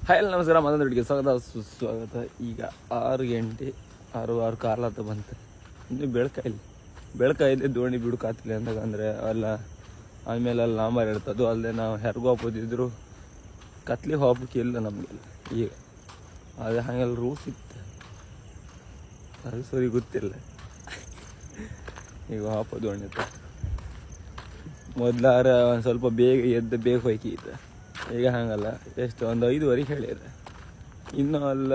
Hi ನಮಸ್ಕಾರ, ಮತ್ತೊಂದು ಸ್ವಾಗತ ಸುಸ್ವಾಗತ. ಈಗ 6 ಗಂಟೆ 6 ಕಾಲತ್ತ ಬಂತು. ಇನ್ನು ಬೆಳಕಾಯಿಲೆ ದೋಣಿ ಬಿಡುಕಾತಿಲ್ಲ ಅಂತಂದ್ರೆ ಅಲ್ಲ. ಆಮೇಲೆ ಅಲ್ಲಿ ನಾಂಬಾರ್ ಇರ್ತದು ಅಲ್ಲದೆ ನಾವು ಹೆರ್ಗು ಹಾಕೋದಿದ್ರು ಕತ್ಲಿ ಹೋಗ್ಬೇಕಿಲ್ಲ ನಮಗೆಲ್ಲ. ಈಗ ಅದೇ ಹಾಗೆಲ್ಲ ರೂಲ್ಸ್ ಇತ್ತು, ಅದು ಸರಿ ಗೊತ್ತಿಲ್ಲ. ಈಗ ಹಾಪೋ ದೋಣಿ ಮೊದ್ಲಾರ ಒಂದು ಸ್ವಲ್ಪ ಬೇಗ ಎದ್ದು ಬೇಗ ಹೋಯ್ಕಿತ್ತು. ಈಗ ಹಂಗಲ್ಲ, ಎಷ್ಟು ಒಂದು 5:15 ಹೇಳಿದ್ರೆ ಇನ್ನೂ ಅಲ್ಲ.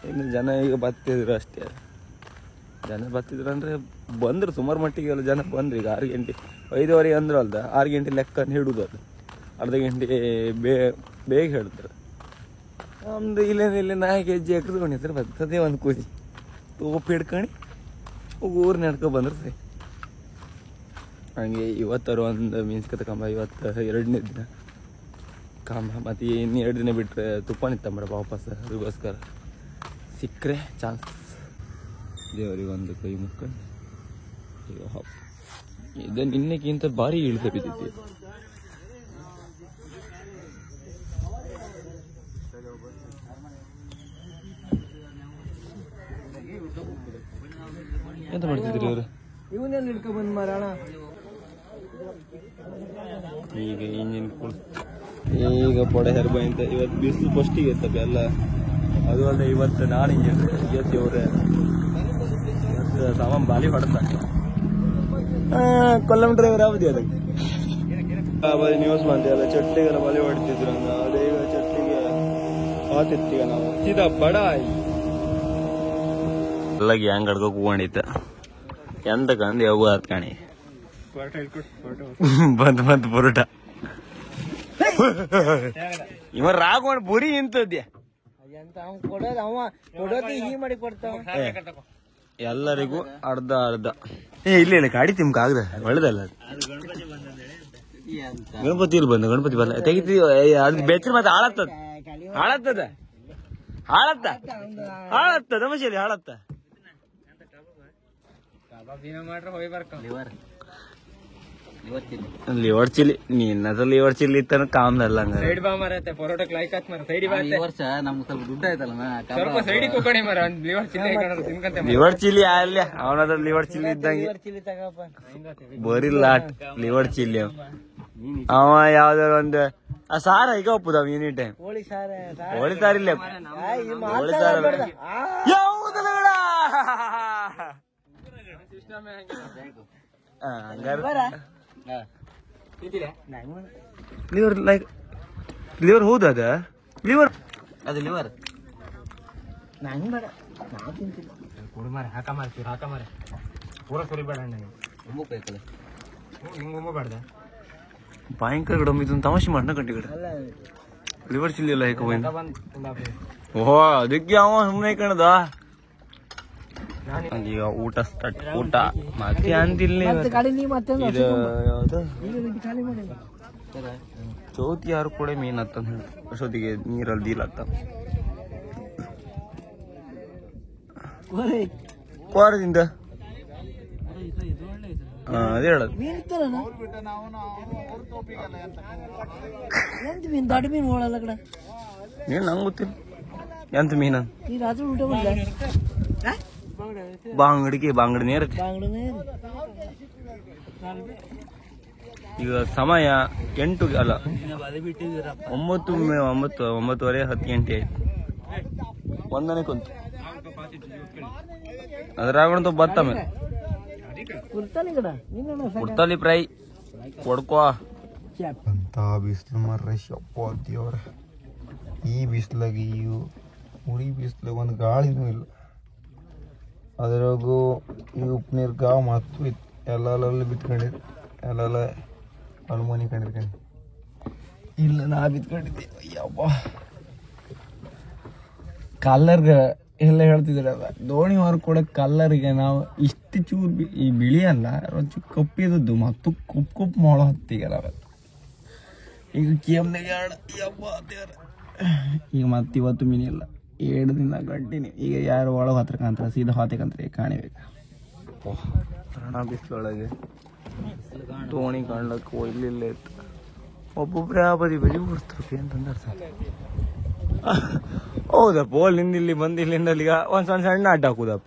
ಇನ್ನು ಜನ ಈಗ ಬತ್ತಿದ್ರು ಅಷ್ಟೇ. ಜನ ಬತ್ತಿದ್ರು ಅಂದರೆ ಬಂದರು ಸುಮಾರು ಮಟ್ಟಿಗೆ ಎಲ್ಲ ಜನ ಬಂದರು. ಈಗ 6 ಗಂಟೆ 5:15 ಅಂದರು ಅಲ್ದ 6 ಗಂಟೆ ಲೆಕ್ಕ ಹಿಡಿದು ಅದು ಅರ್ಧ ಗಂಟೆ ಬೇಗ ಹೇಳಿದ್ರು. ನಮ್ದು ಇಲ್ಲಿ 4 ಹೆಜ್ಜೆ ಎಕ್ರದ್ಕೊಂಡಿದ್ರೆ ಬರ್ತದೆ ಒಂದು ಕೂಜಿ ತೋಪು ಹಿಡ್ಕೊಂಡು ಊರು ನಡ್ಕೊ ಬಂದ್ರೆ ಸರಿ. ಹಂಗೆ ಇವತ್ತಾರು ಒಂದು ಮೀನ್ಸ್ಕತ್ತ ಕಂಬ, ಇವತ್ತು 2ನೇ ದಿನ ಕಂಬ. ಮತ್ತು ಇನ್ನು 2 ದಿನ ಬಿಟ್ಟರೆ ತುಪ್ಪ ನಿತ್ತಂಬರ ವಾಪಸ್. ಅದಕ್ಕೋಸ್ಕರ ಸಿಕ್ಕರೆ ಚಾನ್ಸ್. ದೇವರಿಗೆ ಒಂದು ಕೈ ಮುಕ್ಕೊಂಡು ಈಗ ಇದು ನಿನ್ನೆಗಿಂತ ಭಾರಿ ಇಳಿತ ಬಿದ್ದಿತ್ತು. ಎಂತ ಮಾಡ್ತಿದ್ರಿ ಇವರು? ಇವನ್ನೆಲ್ಲ ಇಟ್ಕೊಂಡ್ಬಂದು ಮಾರಾಣ. ಈಗ ಇಂಜಿನ್ ಈಗ ಪೊಡೆ ಹೆರ್ಬ ಅಂತ ಇವತ್ತು ಬಿಸಿಲು ಫಸ್ಟಿಗೆ ಇರ್ತದೆ ಎಲ್ಲ. ಅದು ಅಲ್ಲದೆ ಇವತ್ತು ನಾನು ಇಂಜಿನ್ ದೇವ್ರೆ ಇವತ್ತು ಸಾಮಾನು ಬಾಲಿ ಹೊಡೆದ ಕೊಲ್ಲಂ ಡ್ರೈವರ್ ಯಾವ್ದು ಅದಕ್ಕೆ ನ್ಯೂಸ್ ಮಾಡ್ತೀವಲ್ಲ, ಚಟ್ಲಿಗೆಲ್ಲ ಬಲಿ ಹೊಡ್ತಿದ್ರು ಅಂದ. ಅದೇ ಈಗ ಚಟ್ಲಿಗೆ ಹಾತಿರ್ತೀಗ ನಾವು ಸೀದಾ ಬಡಾಯಿ ಎಲ್ಲ ಗ್ಯಾಂಗ್ ಅಡ್ಕೋ ಕೂಕೊಂಡಿತ್ತ. ಎಂತಕಂದು ಯಾವಾಗೂ ಹತ್ಕಾಣಿ ಬಂದ್ ಪೊರೋಟ ಇವ ರಾಗೊಂಡ್ ಬುರಿ ಇಂತದ್ಯ ಎಲ್ಲರಿಗೂ ಅರ್ಧ ಅರ್ಧ. ಇಲ್ಲ ಗಾಡಿ ತಿಮ್ಕ ಆಗದ ಒಳ್ಳೇದಲ್ಲ. ಗಣಪತಿ ಇಲ್ಲಿ ಬಂದ, ಗಣಪತಿ ಬಲ್ಲ ತೆಗಿತೀವಿ. ಅದ್ ಬೆಚ್ಚ ಮತ್ತೆ ಹಾಳತ್ತ ತಮಾಷೆಯಲ್ಲಿ ಹಾಳತ್ತ. ಲಿವರ್ ಚಿಲ್ಲಿ ನಿನ್ನ ಲಿವರ್ ಚಿಲ್ಲಿ ಇತ್ತ ಕಾಮ್ನಲ್ಲ. ಲಿವರ್ ಚಿಲ್ಲಿ ಅಲ್ಲ ಅವನದ್ರ ಲಿವರ್ ಚಿಲ್ಲಿ ಇದ್ದಂಗೆ ಬರೀ ಲಾಟ್ ಲಿವರ್ ಚಿಲ್ಲಿ. ಅವ ಯಾವ್ದಾರ ಒಂದು ಸಾರ ಈಗ ಒಪ್ಪುದವ ಎನಿ ಟೈಮ್ ಹೋಳಿ ಸಾರಿಲ್ಲ ಹೋಳಿ ಸಾರ ಲಿವರ್ ಲೈಕ್ ಲಿವರ್ ಹೌದು ಅದ ಲಿವರ್ ಅದು ಲಿವರ್ ನಂಗೆ ಬೇಡ. ನಾವು ತಿಂತಿಲ್ಲ ಹಾಕ ಮಾರೆ ಪೂರ ಸುರಿಬೇಡ ಹಿಂಗಬೇಡ. ಭಯಂಕರ ಗಿಡ ಇದೊಂದು ತಮಾಷೆ ಮಾಡ್ನ ಗಂಟೆ ಗಿಡ ಲಿವರ್ ಚಿಲ್ಲಿ ಎಲ್ಲ ಹೇಗೆ ಓಹೋ ಅದಕ್ಕೆ ಅವ ಸುಮ್ಮನೆ ಕಣದ. ಈಗ ಊಟ ಸ್ಟಾರ್ಟ್. ಊಟ ಮತ್ತೆ ಅಂತಿಲ್ಲ. ಇದು ಯಾವ್ದು ಚೌತಿ ಯಾರು ಕೂಡ ಮೀನ್ ಹತ್ತ ಹೇಳಿ ಅಷ್ಟೊತ್ತಿಗೆ ನೀರಲ್ಲಿ ದೀಲತ್ತ ಕೋರದಿಂದ ಅದೇ ಹೇಳದು. ಮೀನ್ ನಂಗೆ ಗೊತ್ತಿಲ್ಲ ಎಂತ ಮೀನ. ಬಾಂಗಡಿ ನೇರ. ಈಗ ಸಮಯ 8 ಅಲ್ಲ 9:30 10 ಗಂಟೆ ಆಯ್ತು. ಒಂದನೇ ಕುಂತು ಅದ್ರಾಗ ಬತ್ತ ಮೇಲೆ ಕುರ್ತಾಲಿ ಫ್ರೈ ಕೊಡ್ಕೋ ಅಂತ ಬಿಸಿಲು ಮರ್ರೆ ಶಪ್ಪ. ಈ ಬಿಸಿಲಾಗಿ ಉರಿ ಬಿಸಿಲಾಗ ಒಂದು ಗಾಳಿನೂ ಇಲ್ಲ. ಅದ್ರಾಗೂ ಈ ಉಪ್ಪು ನೀರು ಗಾವ್ ಮತ್ತು ಎಲ್ಲಲ್ಲಿ ಬಿತ್ಕೊಂಡಿದ್ದೆ. ಎಲ್ಲ ಅನುಮಾನಿ ಕಂಡಿರ್ಕೊಂಡು ಇಲ್ಲ ನಾ ಬಿತ್ಕೊಂಡಿದ್ದೆ. ಅಯ್ಯಪ್ಪ ಕಲ್ಲರ್ಗ ಎಲ್ಲ ಹೇಳ್ತಿದ್ರಲ್ಲ ದೋಣಿಯವ್ರು ಕೂಡ ಕಲ್ಲರಿಗೆ ನಾವು ಇಷ್ಟು ಚೂರು ಈ ಬಿಳಿ ಅಲ್ಲ ಒಂಚೂರು ಕಪ್ಪಿದದ್ದು ಮತ್ತು ಕುಪ್ಪು ಮೊಳ ಹತ್ತಿಗಲ್ಲ. ಈಗ ಕೇಮ್ನಾಗ ಈಗ ಮತ್ತೆ ಇವತ್ತು ಮೀನಿಲ್ಲ 2 ದಿನ ಕಂಟಿನ್ಯೂ. ಈಗ ಯಾರು ಒಳಗೆ ಹತ್ರಕಂತಾರೆ ಸೀದಾ ಹೊತ್ತಕಂತಾರೆ ಕಾಣಿಬೇಕು. ಪ್ರಾಣ ಬಿಸಿಲೊಳಗೆ ದೋಣಿ ಕಾಣ್ಲಕ್ಕೆ ಇಲ್ಲಿಲ್ಲ ಇತ್ತು. ಒಬ್ಬೊಬ್ರೆ ಆ ಬದಿ ಓಡಿಸ್ತಾರೆ ಅಂತಂದ್ರೆ ಹೌದಪ್ಪ ಅಲ್ಲಿಂದ ಇಲ್ಲಿ ಬಂದು ಇಲ್ಲಿಂದ ಅಲ್ಲಿಗ ಒಂದ್ ಸಣ್ಣ ಅಡ್ಡ ಹಾಕುದಪ್ಪ.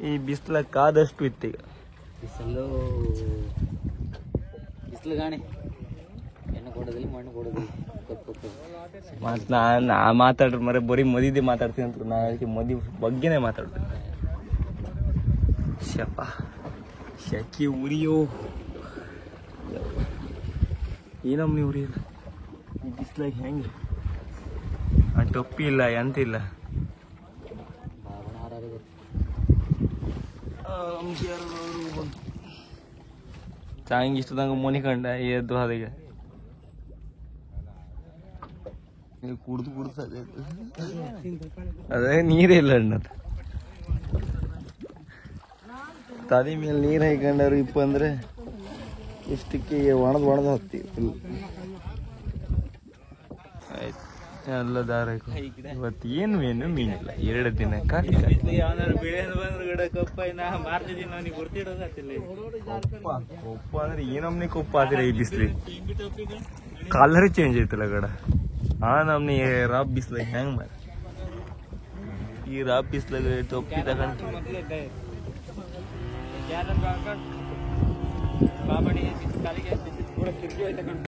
ಈ ಬಿಸಿಲ ಕಾದಷ್ಟು ಇತ್ತೀಗ. ಬಿಸಿಲು ಗಾಣಿ ಎಣ್ಣೆ ಕೊಡೋದಿಲ್ಲ ಮಣ್ಣು ಕೊಡೋದಿಲ್ಲ. ಮತ್ ನಾ ಮಾತಾಡ್ರಿ ಮರೆ ಬರೀ ಮದಿದೆ ಮಾತಾಡ್ತೀನಿ ಅಂತ ನಾ ಅದಕ್ಕೆ ಮದಿ ಬಗ್ಗೆನೇ ಮಾತಾಡ್ತೀನಿ. ಶಪ ಶಕಿ ಉರಿಯೋ ಏನಮ್ಮ ಉರಿ ಇಲ್ಲ ಈ ಬಿಸ್ಲಾಗ ಹೆಂಗೆ ಆ ಟೊಪ್ಪಿ ಇಲ್ಲ ಎಂತಿಲ್ಲ. ಚಾಂಗ್ ಇಷ್ಟದಂಗ ಮುನಿಕಂಡ ಎದ್ದು ಅದೀಗ ಕುಡ್ದು ಅದೇ ನೀರೇ ಇಲ್ಲ ಅಣ್ಣದ ತಲೆ ಮೇಲೆ ನೀರು ಹಾಕೊಂಡವ್ರು ಇಪ್ಪ ಅಂದ್ರೆ ಇಷ್ಟಕ್ಕೆ ಒಣದ್ ಹತ್ತಿ ಫುಲ್ ಆಯ್ತು ಎಲ್ಲ ದಾರ ಇವತ್ತು ಏನು ಮೀನಿಲ್ಲ 2 ದಿನ ಕೊಪ್ಪ ಅಂದ್ರೆ ಏನಮ್ನಿ ಕೊಪ್ಪ ಆದ್ರೆ ಈ ಬಿಸ್ಲಿ ಕಲರ್ ಚೇಂಜ್ ಐತಲ್ಲ ಗಡ ಆ ನಮ್ನಿ ರಾಬ್ ಬಿಸ್ಲಾಗ ಹೆಂಗ್ ಮಾರ ಈ ರಾಬ್ ಬಿಸ್ಲಾಗ ಟೊಪ್ಪಿ ತಗೊಂಡು